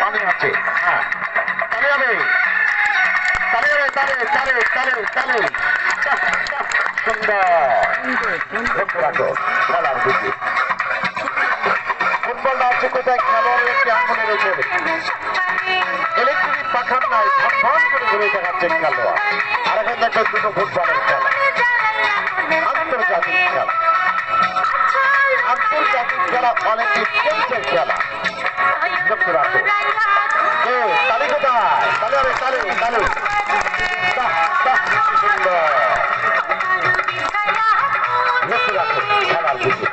পানি আছে। হ্যাঁ, তালে হবে, তালে হবে, তালে তালে তালে তালে। সুন্দর লক্ষ্য রাখো খেলার দিকে। ফুটবলটা আছে কোথায়? খেলোয়াড়ের একটি আঙুলের উপরে ইলেকট্রিক পাখার নাই, ধন করে ঘুরে দেখাচ্ছে খেলোয়াড়। আর এখন দেখো দুটো ফুটবলের খেলা, আন্তর্জাতিক খেলা। আন্তর্জাতিক খেলা অলিম্পিক গেমসের খেলা। লক্ষ্য রাখো তালি কোথায়? তালে হবে, তালে তালে। সুন্দর লক্ষ্য রাখো খেলার দিকে।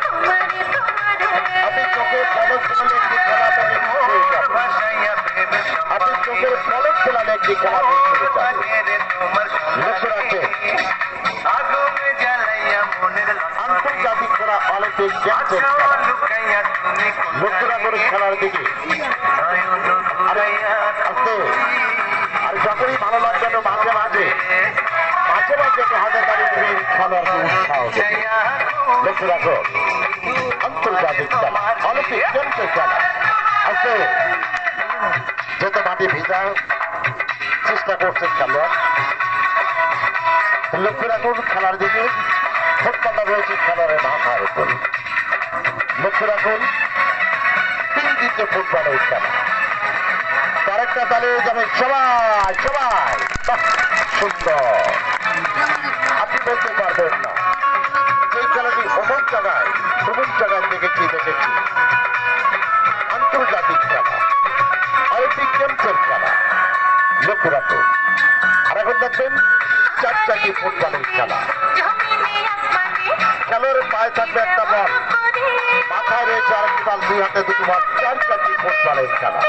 আপনি চোখের ফলক ফেলালে একটি খেলা থেকে হয়ে যাবে। আপনি চোখের ফলক ফেলালে একটি খেলা থেকে হয়ে যাবে। লক্ষ্য রাখেন আন্তর্জাতিক খেলা অলিম্পিক গেমসের খেলা। লক্ষ্য রাখুন খেলার দিকে। আস্তে আর যখনই ভালো লাগবে মাঝে মাঝে মাঝে মাঝে একটু হাতে দাঁড়িয়ে তুমি খেলোয়াড়কে উৎসাহ দেবে। লক্ষ্য রাখো আন্তর্জাতিক খেলা অলিম্পিক গেমসের খেলা। আস্তে যেহেতু মাটি ভিজার চেষ্টা করছে খেলোয়াড়। লক্ষ্য রাখুন খেলার দিকে। ফুটবলটা রয়েছে খেলোয়াড়ের মাথার উপরে। লক্ষ্য রাখুন তিন দিকে ফুটবলের খেলা। আরেকটা তালে যাবে সবাই সবাই। সুন্দর। আপনি বলতে পারবেন না এই খেলাটি অমুক জায়গায় দেখেছি। আন্তর্জাতিক খেলা অলিম্পিক গেমসের খেলা। লক্ষ্য রাখুন আর এখন দেখবেন চার চারটি ফুটবলের খেলা। খেলোয়াড়ের পায়ে থাকবে একটা বল, মাথায় রয়েছে আরেকটি বল, দুই হাতে দুটি বল। চার চারটি ফুটবলের খেলা।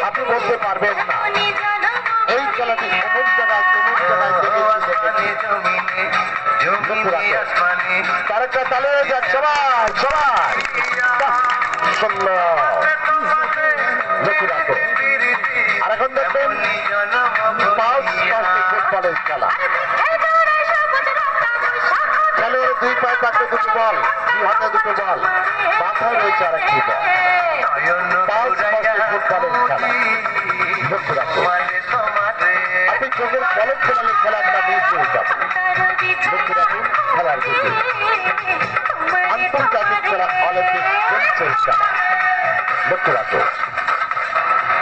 আপনি বলতে পারবেন না এই খেলাটি অমুক জায়গায় দেখেছি। তারেকটা তালে যাক সবাই সবাই। সুন্দর লক্ষ্য রাখো আর এখন দেখবেন ফুটবলের খেলা। খেলোয়াড়ের দুই পায়ে থাকবে দুটো বল, দুই হাতে দুটো বল, মাথায় রয়েছে আরেকটি বল। ফুটবলের খেলা। লক্ষ্য রাখো আপনি চোখের ফলক ফেলালে খেলাটা মিস হয়ে যাবে। লক্ষ্য রাখুন খেলার দিকে। আন্তর্জাতিক খেলা অলিম্পিক গেমসের খেলা। লক্ষ্য রাখো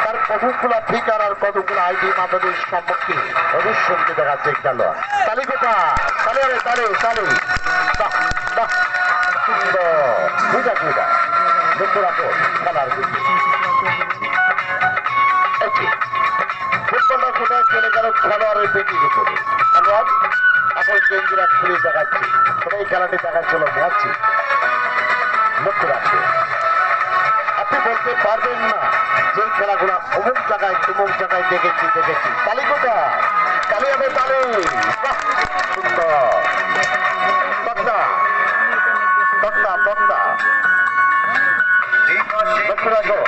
তার কতগুলো ঠিকার আর কতগুলো আইডি মাতাদের সম্মুখীন অবশ্যই দেখাচ্ছে খেলোয়াড়। তালি কোথায়? তালে হবে, তালে তালে। সুন্দর বুঝা বুঝা। লক্ষ্য রাখো খেলার দিকে। ফুটবলটা কোথায় চলে গেল? খেলোয়াড়ের পেটির উপরে। খেলোয়াড় এখন গেঞ্জিরা খুলে দেখাচ্ছে। এই খেলাটি দেখাচ্ছিল যাচ্ছি। লক্ষ্য রাখবে আপনি বলতে পারবেন না যে খেলাগুলা অমুক জায়গায় তুমুক জায়গায় দেখেছি। তালি কোথায়? তালি হবে, তালে। সুন্দর পদ্মা পদ্মা পদ্মা। লক্ষ্য রাখো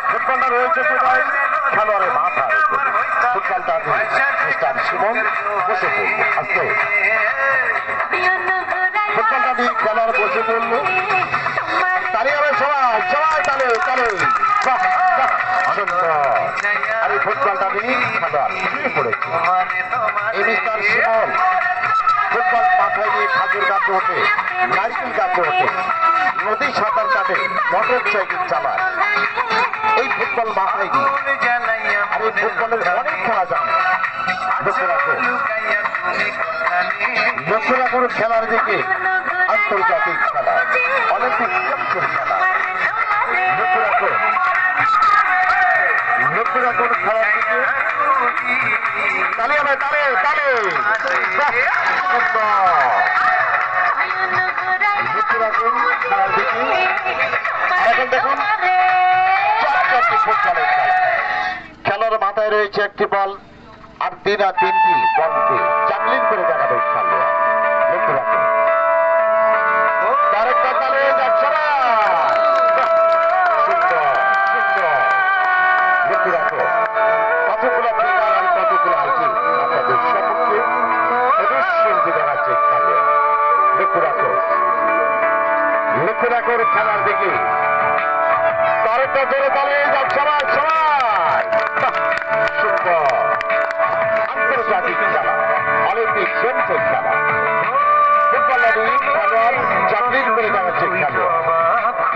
ফুটবলটা রয়েছে কোথায়? খেলোয়াড়ের মাথার উপরে। ফুটবলটা মিস্টার সুমন বসে পড়লো। আস্তে ফুটবলটা দিয়ে খেলোয়াড় বসে পড়লো। তালি হবে সবাই সবাই তালে তালে। সুন্দর। আর এই ফুটবলটা দিয়ে খেলোয়াড় শুয়ে পড়েছে। এই মিস্টার সুমন ফুটবল মাথায় দিয়ে খাজুর গাছে ওঠে, নারকেল গাছে ওঠে, নদী সাঁতার কাটে, মোটর সাইকেল চালায়। এই ফুটবল মাথায় দিয়ে আর এই ফুটবলের অনেক খেলা জানে। লক্ষ্য রাখো লক্ষ্য রাখুন খেলার দিকে। আন্তর্জাতিক খেলা অলিম্পিক গেমসের খেলা। লক্ষ্য রাখো লক্ষ্য রাখুন খেলার দিকে। তালে হবে, তালে তালে। লক্ষ্য রাখুন খেলার দিকে। এখন দেখুন চার চারটি ফুটবলের খেলা। খেলার মাথায় হাতে রয়েছে একটি বল আর তিনটি বলকে জাগলিং করে দেখাবে খেলোয়াড়। লক্ষ্য রাখো তারেকটা তালে যাচ্ছে না। সুন্দর সুন্দর। লক্ষ্য রাখো কতগুলো ফিগার আর কতগুলো আইটি আপনাদের সম্মুখে প্রদর্শনটি দেখাচ্ছে খেলোয়াড়। লক্ষ্য রাখো লক্ষ্য রাখো খেলার দিকে তারেকটা জোরে তালে যাচ্ছে না। সুন্দর আন্তর্জাতিক খেলা অলিম্পিক গেমস খেলা ফুটবলারই খেলোয়াড় জাগলিং করে দেখাচ্ছে খেলোয়াড়।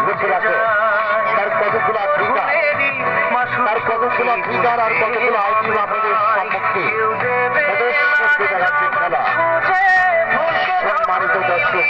লক্ষ্য রাখো তার কতগুলো ফিগার আর কতগুলো আইটি আপনাদের সম্মুখে প্রদর্শন করে দেখাচ্ছে খেলা। সম্মানিত দর্শক